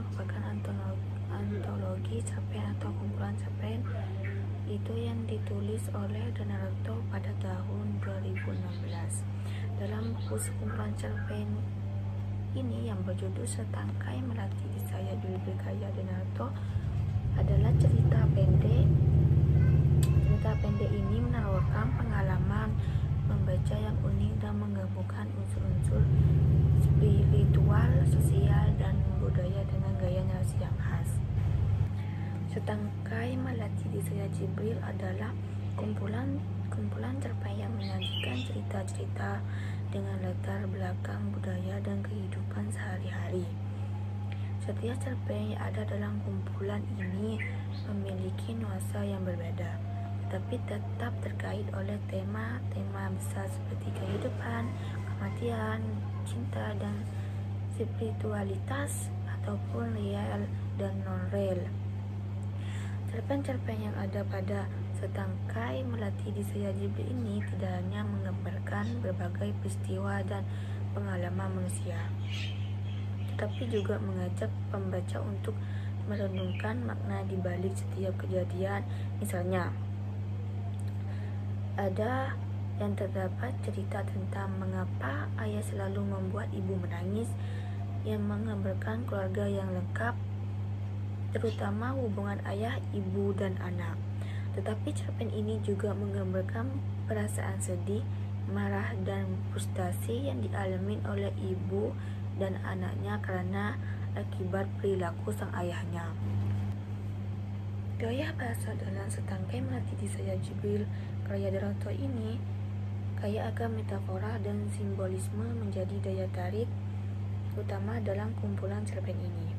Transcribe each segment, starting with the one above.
merupakan antologi cerpen atau kumpulan cerpen itu yang ditulis oleh Danarto pada tahun 2016. Dalam buku kumpulan cerpen ini yang berjudul Setangkai Melati di Saya Jubil karya Danarto adalah cerita pendek. Cerita pendek ini menawarkan pengalaman membaca yang unik dan menggabungkan unsur-unsur spiritual, sosial, dan budaya dengan gaya narasi yang khas. Setangkai Melati di Saya Jibril adalah kumpulan cerpen yang menyajikan cerita-cerita dengan latar belakang budaya dan kehidupan sehari-hari. Setiap cerpen yang ada dalam kumpulan ini memiliki nuansa yang berbeda, tetapi tetap terkait oleh tema-tema besar seperti kehidupan, kematian, cinta, dan spiritualitas ataupun real dan non-real. Cerpen-cerpen yang ada pada Setangkai Melati di Saya Jibril ini tidak hanya menggambarkan berbagai peristiwa dan pengalaman manusia, tetapi juga mengajak pembaca untuk merenungkan makna di balik setiap kejadian. Misalnya, ada yang terdapat cerita tentang mengapa ayah selalu membuat ibu menangis, yang menggambarkan keluarga yang lengkap, terutama hubungan ayah, ibu, dan anak. Tetapi cerpen ini juga menggambarkan perasaan sedih, marah, dan frustasi yang dialami oleh ibu dan anaknya karena akibat perilaku sang ayahnya. Gaya bahasa dalam Setangkai Melati di Saya Jibril karya Danarto ini kaya akan metafora dan simbolisme menjadi daya tarik utama dalam kumpulan cerpen ini.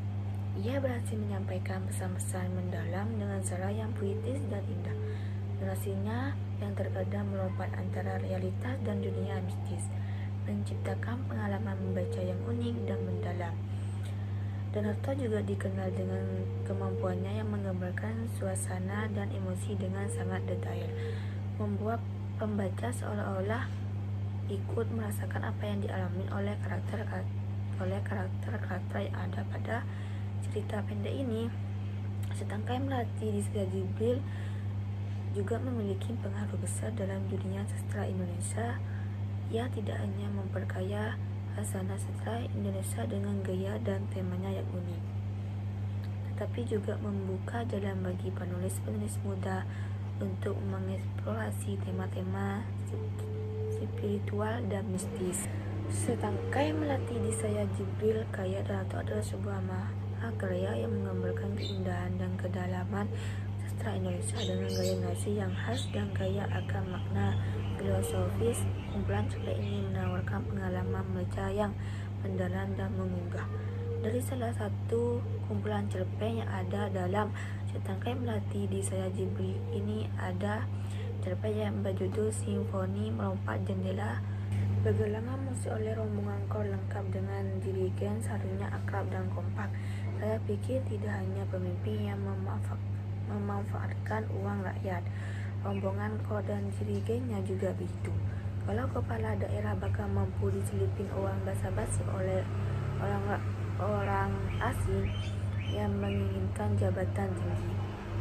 Ia berhasil menyampaikan pesan-pesan mendalam dengan cara yang puitis dan indah. Narasinya yang terkadang melompat antara realitas dan dunia mistis, menciptakan pengalaman membaca yang unik dan mendalam. Danarto juga dikenal dengan kemampuannya yang menggambarkan suasana dan emosi dengan sangat detail, membuat pembaca seolah-olah ikut merasakan apa yang dialami oleh karakter-karakter yang ada pada cerita pendek ini. Setangkai Melati di Saya Jibril juga memiliki pengaruh besar dalam dunia sastra Indonesia. Ia tidak hanya memperkaya khasana sastra Indonesia dengan gaya dan temanya yang unik, tetapi juga membuka jalan bagi penulis-penulis muda untuk mengeksplorasi tema-tema spiritual dan mistis. Setangkai Melati di Saya Jibril karya Danarto adalah sebuah karya yang menggambarkan keindahan dan kedalaman sastra Indonesia dengan gaya narasi yang khas dan kaya akan makna filosofis. Kumpulan cerpen ini menawarkan pengalaman membaca yang mendalam dan menggugah. Dari salah satu kumpulan cerpen yang ada dalam Setangkai Melati di Saya Jibril ini ada cerpen yang berjudul Simfoni Melompat Jendela. Bergelangan musik oleh rombongan kor lengkap dengan dirigen seharusnya akrab dan kompak. Saya pikir tidak hanya pemimpin yang memanfaatkan uang rakyat, rombongan kor dan dirigennya juga begitu. Kalau kepala daerah bakal mampu diselipin uang basa-basi oleh orang asing yang menginginkan jabatan tinggi.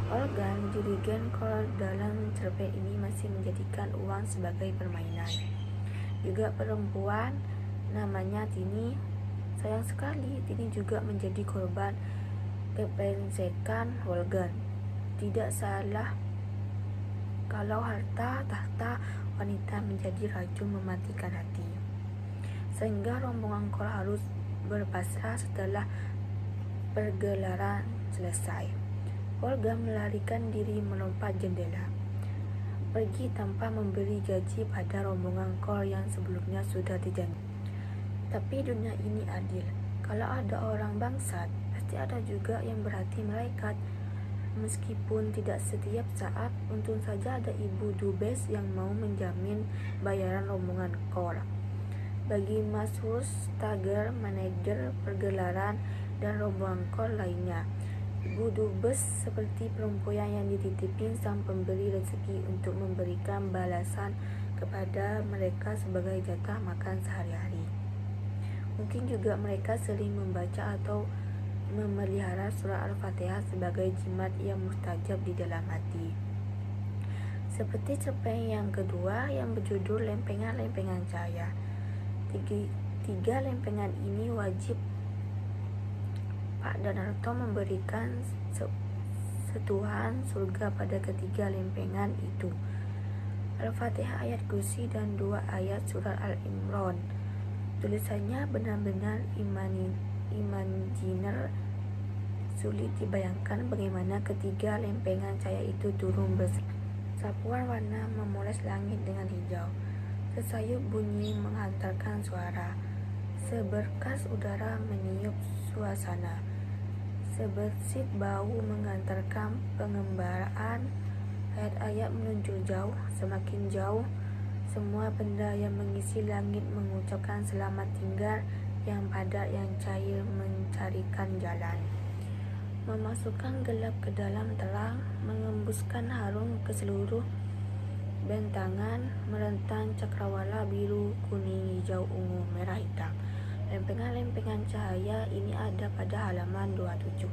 Organ dirigen kor dalam cerpen ini masih menjadikan uang sebagai permainan. Juga perempuan namanya Tini. Sayang sekali Tini juga menjadi korban kepengsekan organ. Tidak salah kalau harta tahta wanita menjadi racun mematikan hati, sehingga rombongan kor harus berpasrah setelah pergelaran selesai. Olga melarikan diri melompat jendela, pergi tanpa memberi gaji pada rombongan kor yang sebelumnya sudah dijanji. Tapi dunia ini adil. Kalau ada orang bangsat, pasti ada juga yang berhati malaikat. Meskipun tidak setiap saat, untung saja ada ibu dubes yang mau menjamin bayaran rombongan kor. Bagi Mas Stager, manajer pergelaran, dan rombongan kor lainnya, ibu dubes seperti perempuan yang dititipin sang pemberi rezeki untuk memberikan balasan kepada mereka sebagai jatah makan sehari-hari. Mungkin juga mereka sering membaca atau memelihara surah Al-Fatihah sebagai jimat yang mustajab di dalam hati. Seperti cerpen yang kedua yang berjudul Lempengan-Lempengan Cahaya. Tiga lempengan ini wajib Pak Danarto memberikan setuhan surga pada ketiga lempengan itu. Al-Fatihah ayat kursi dan 2 ayat surat Al-Imran. Tulisannya benar-benar imajiner, sulit dibayangkan bagaimana ketiga lempengan cahaya itu turun bersapuan warna memoles langit dengan hijau. Sesayup bunyi menghantarkan suara, seberkas udara meniup suasana, sebersih bau mengantarkan pengembaraan. Ayat-ayat meluncur jauh, semakin jauh. Semua benda yang mengisi langit mengucapkan selamat tinggal, yang padat, yang cair mencarikan jalan. Memasukkan gelap ke dalam terang, mengembuskan harum ke seluruh bentangan, merentang cakrawala biru, kuning, hijau, ungu, merah, hitam. Lempengan-lempengan cahaya ini ada pada halaman 27.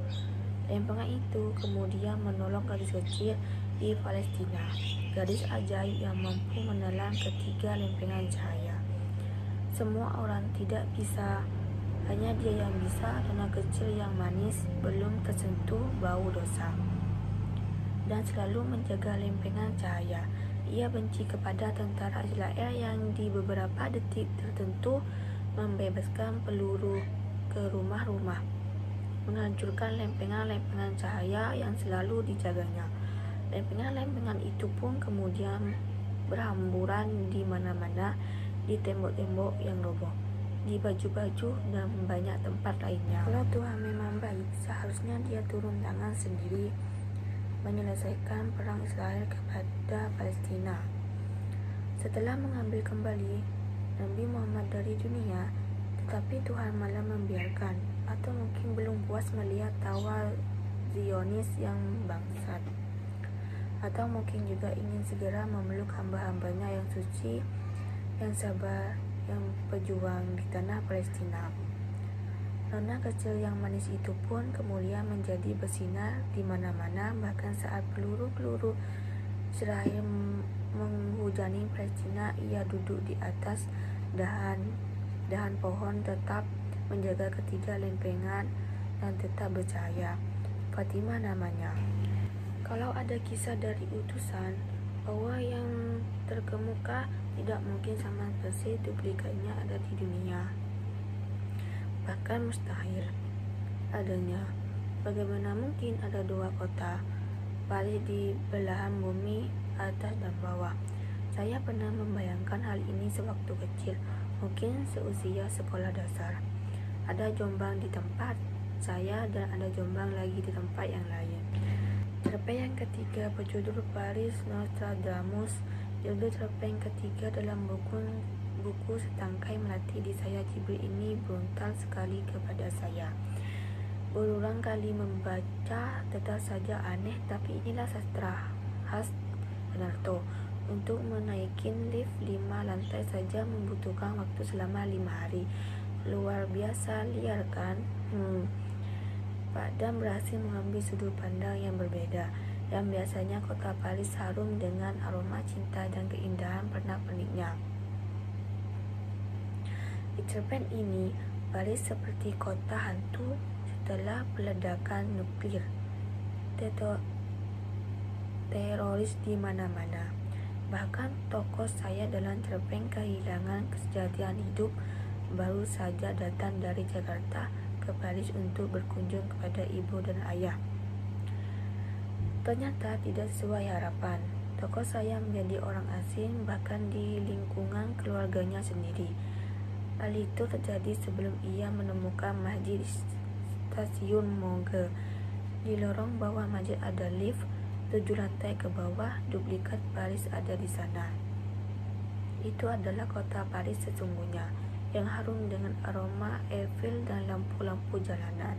Lempengan itu kemudian menolong gadis kecil di Palestina, gadis ajaib yang mampu menelan ketiga lempengan cahaya. Semua orang tidak bisa, hanya dia yang bisa. Anak kecil yang manis, belum tersentuh bau dosa, dan selalu menjaga lempengan cahaya. Ia benci kepada tentara Israel yang di beberapa detik tertentu membebaskan peluru ke rumah-rumah, menghancurkan lempengan-lempengan cahaya yang selalu dijaganya. Lempengan-lempengan itu pun kemudian berhamburan di mana-mana, di tembok-tembok yang roboh, di baju-baju, dan banyak tempat lainnya. Kalau Tuhan memang baik, seharusnya dia turun tangan sendiri menyelesaikan perang Israel kepada Palestina. Setelah mengambil kembali Nabi Muhammad dari dunia, tetapi Tuhan malah membiarkan, atau mungkin belum puas melihat tawa Zionis yang bangsat, atau mungkin juga ingin segera memeluk hamba-hambanya yang suci, yang sabar, yang pejuang di tanah Palestina. Nona kecil yang manis itu pun kemudian menjadi bersinar di mana-mana, bahkan saat peluru-peluru Israel menghujani Palestina, ia duduk di atas dahan pohon, tetap menjaga ketiga lempengan dan tetap bercahaya. Fatimah namanya. Kalau ada kisah dari utusan bahwa yang terkemuka, tidak mungkin sama persis duplikatnya ada di dunia. Bahkan mustahil adanya. Bagaimana mungkin ada 2 kota Paris di belahan bumi, atas dan bawah? Saya pernah membayangkan hal ini sewaktu kecil, mungkin seusia sekolah dasar. Ada Jombang di tempat saya dan ada Jombang lagi di tempat yang lain. Cerpen yang ketiga berjudul Paris Nostradamus. Judul cerpen ketiga dalam buku Setangkai Melati di Saya Jibril ini berontak sekali kepada saya. Berulang kali membaca tetap saja aneh, tapi inilah sastra khas Danarto. Untuk menaikin lift 5 lantai saja membutuhkan waktu selama 5 hari. Luar biasa liar kan? Pak Dan berhasil mengambil sudut pandang yang berbeda. Yang biasanya kota Paris harum dengan aroma cinta dan keindahan pernak-perniknya. Di cerpen ini, Paris seperti kota hantu setelah peledakan nuklir. Teroris di mana-mana. Bahkan tokoh saya dalam cerpen kehilangan kesejahteraan hidup baru saja datang dari Jakarta ke Paris untuk berkunjung kepada ibu dan ayah. Ternyata tidak sesuai harapan. Tokoh saya menjadi orang asing bahkan di lingkungan keluarganya sendiri. Hal itu terjadi sebelum ia menemukan masjid di stasiun Moge. Di lorong bawah masjid ada lift 7 lantai ke bawah, duplikat Paris ada di sana. Itu adalah kota Paris sesungguhnya, yang harum dengan aroma Eiffel dan lampu-lampu jalanan.